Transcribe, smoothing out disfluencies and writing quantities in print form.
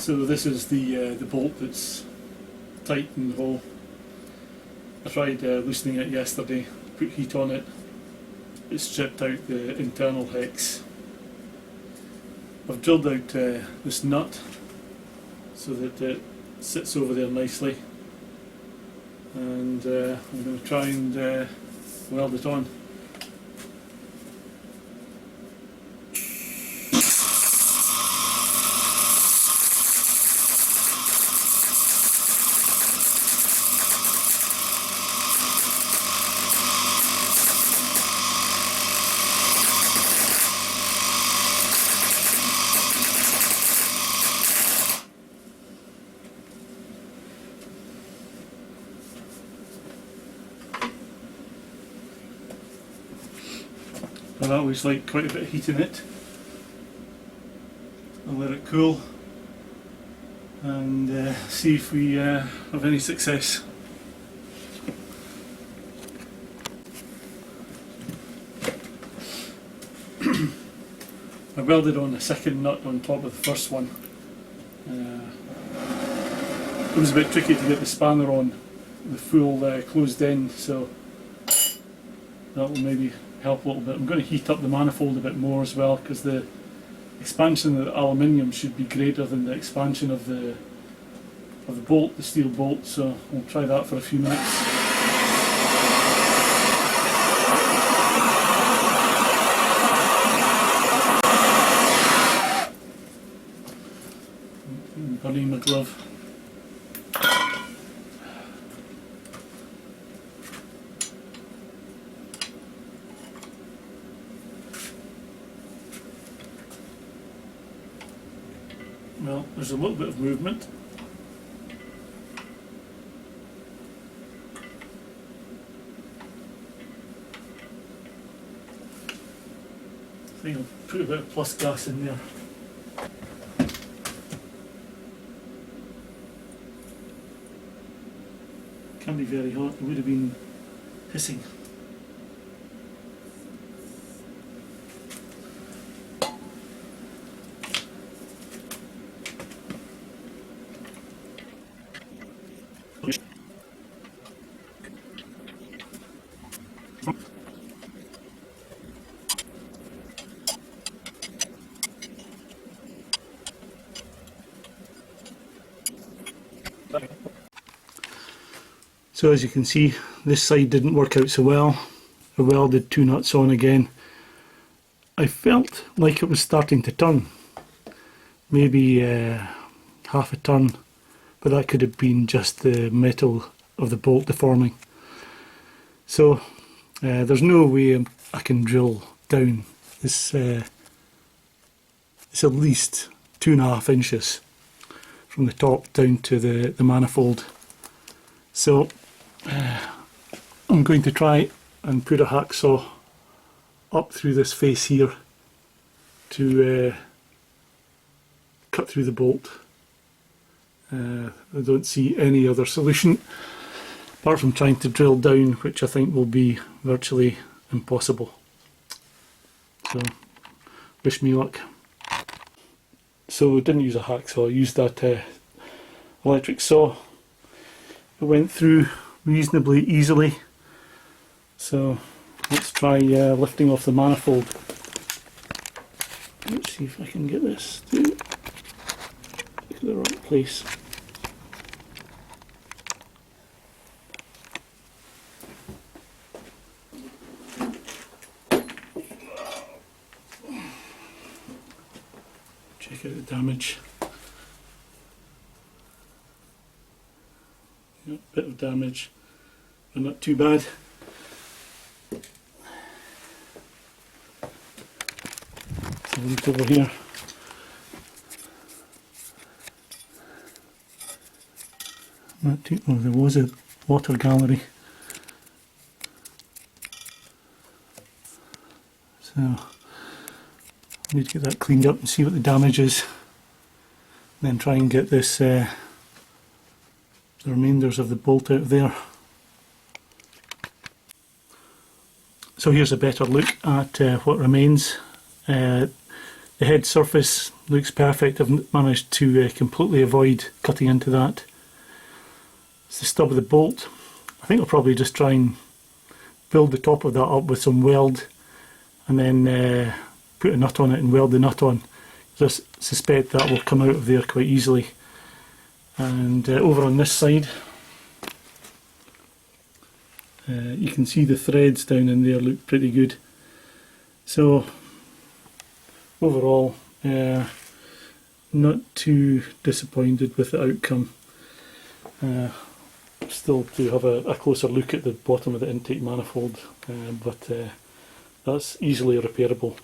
So this is the bolt that's tight in the hole. I tried loosening it yesterday, put heat on it, it stripped out the internal hex. I've drilled out this nut so that it sits over there nicely, and I'm going to try and weld it on. I always like quite a bit of heat in it. I'll let it cool and see if we have any success. I welded on a second nut on top of the first one. It was a bit tricky to get the spanner on the full closed end, so that will maybe help a little bit. I'm going to heat up the manifold a bit more as well, because the expansion of the aluminium should be greater than the expansion of the bolt, the steel bolt, so we'll try that for a few minutes. Burning my glove. Well, there's a little bit of movement. I think I'll put a bit of plus gas in there. Can't be very hot, it would have been hissing. So as you can see, this side didn't work out so well. I welded two nuts on again. I felt like it was starting to turn, maybe half a turn, but that could have been just the metal of the bolt deforming. So there's no way I can drill down. It's at least 2.5 inches from the top down to the manifold. So I'm going to try and put a hacksaw up through this face here to cut through the bolt. I don't see any other solution apart from trying to drill down, which I think will be virtually impossible. So wish me luck. So I didn't use a hacksaw, I used that electric saw. It went through reasonably easily, so let's try lifting off the manifold. Let's see if I can get this to the right place. Check out the damage. Bit of damage, but not too bad. So look over here. Not too. Oh, there was a water gallery. So I need to get that cleaned up and see what the damage is. Then try and get this. The remainders of the bolt out of there. So here's a better look at what remains. The head surface looks perfect. I've managed to completely avoid cutting into that. It's the stub of the bolt. I think I'll probably just try and build the top of that up with some weld and then put a nut on it and weld the nut on. Just suspect that will come out of there quite easily. And over on this side, you can see the threads down in there look pretty good. So overall, not too disappointed with the outcome. Still to have a closer look at the bottom of the intake manifold, but that's easily repairable.